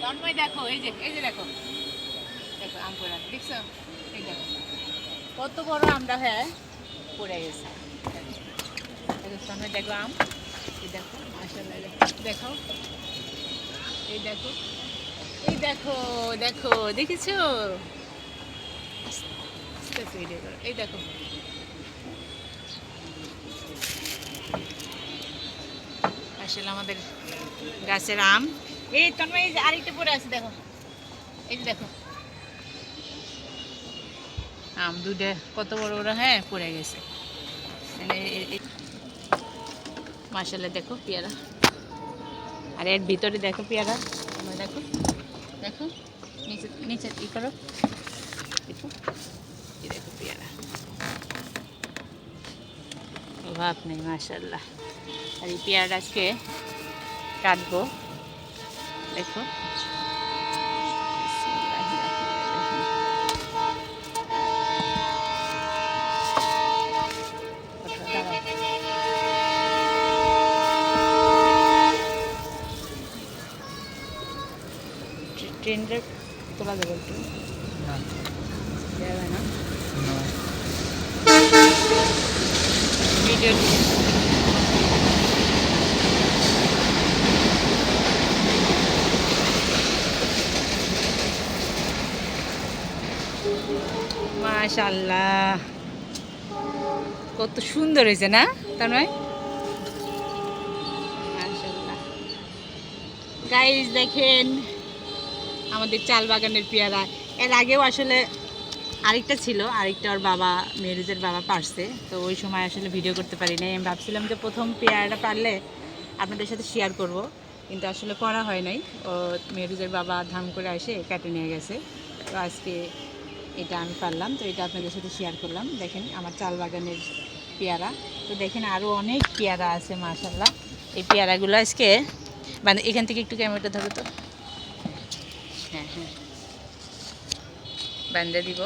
তন্ময় দেখো, এই যে দেখো দেখো আম পড়া দেখছো, এই দেখো কত বড় আমটা হ্যাঁ পড়ে গেছে। তন্ময় দেখো আম, এই দেখো মাশাআল্লাহ, দেখো এই দেখো, এই দেখো দেখো দেখেছো, আস্তে ভিডিও করো, এই দেখো আসলে আমাদের গাছের আম। এই তন্ময় এই যে আরেকটা পড়ে আছে দেখো, এই যে দেখো আম দুটো কত বড় বড় হ্যাঁ পড়ে গেছে। মানে মাশাআল্লাহ দেখো পেয়ারা, আর এর ভিতরে দেখো পেয়ারা, তোমরা দেখো দেখো নিচে নিচে ই করো, দেখো এই দেখো পেয়ারা, অভাব নেই মাশাআল্লাহ। আর এই পেয়ারা আজকে কাটবো দেখো। ট্রেন্ডের তোলা যাবে একটু যাবে না ভিডিও। মাশাআল্লাহ কত সুন্দর হয়েছে না তার নয়, মাশাআল্লাহ। গাইস দেখেন আমাদের চাল বাগানের পেয়ারা। এর আগেও আসলে আরেকটা ছিল, আরেকটা ওর বাবা মেহরুজের বাবা পারছে, তো ওই সময় আসলে ভিডিও করতে পারি নাই। আমি ভাবছিলাম যে প্রথম পেয়ারাটা পারলে আপনাদের সাথে শেয়ার করব, কিন্তু আসলে করা হয় নাই। ও মেহরুজের বাবা ধাম করে এসে কেটে নিয়ে গেছে, তো আজকে এটা আমি পারলাম, তো এটা আপনাদের সাথে শেয়ার করলাম। দেখেন আমার চাল বাগানের পেয়ারা, তো দেখেন আরও অনেক পেয়ারা আছে মাশাআল্লাহ। এই পেয়ারাগুলো আজকে মানে এখান থেকে একটু ক্যামেরাটা ধরো তো, হ্যাঁ হ্যাঁ বান্ধে দিব।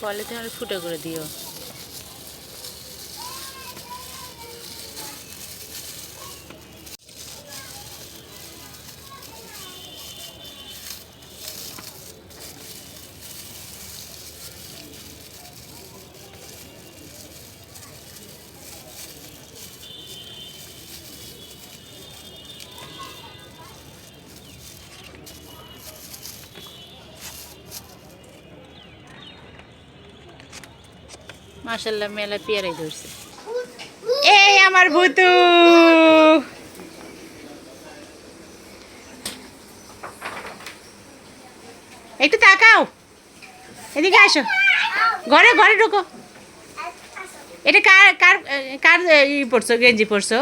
পলিথিন ফুটো করে দিও। মাশাআল্লাহ মেলা পেয়ারাই ধরছে। এই আমার ভূতু, একটু তাকাও, এদিকে আসো, ঘরে ঘরে ঢুকো। এটা কার কার কার ই পরছো, গেঞ্জি পরছো?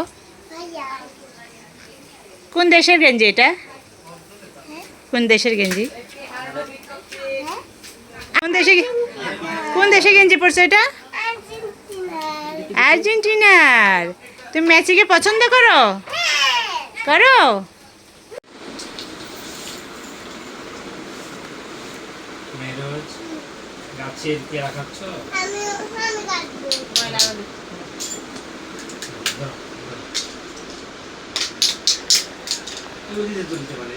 কোন দেশের গেঞ্জি এটা? কোন দেশের গেঞ্জি? কোন দেশে, কোন দেশে গেঞ্জি পরছো এটা? আর্জেন্টিনার। তুমি মেসিকে পছন্দ করো? করো। মেরোজ গাছের পেয়ারা খাচ্ছ? আমি কাটবো। ওই দিকে তুলতে পারে।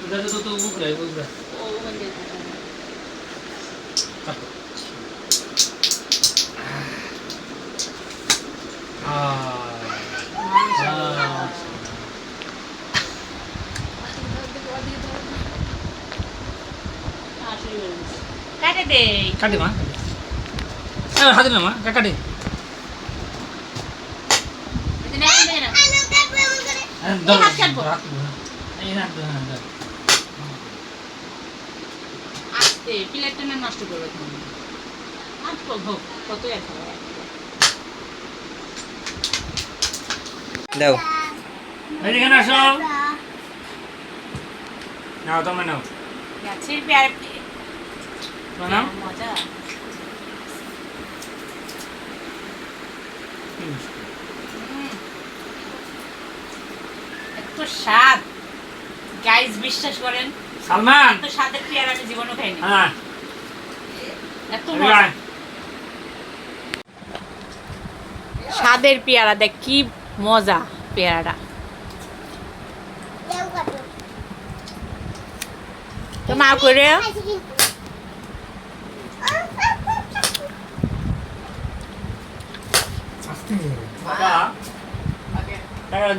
উধারে তো উপরে উপরে। ও ওখানে কাটো। কাটে দে, কাটে মা, হাতে না মা, কাটে। আস্তে প্লেটটা না নষ্ট করবে তুমি, কত আছে দাও এদিকে আসো নাও তোমার নাও গাছের পেয়ারা তোমার নাও মজা। এত স্বাদ, গাইস বিশ্বাস করেন সালমান এত স্বাদের পেয়ারা আমি জীবনও খাইনি। হ্যাঁ এত মজা। স্বাদের পেয়ারা, দেখ কি মজা পেয়ারাটা। তো মা করে বাবা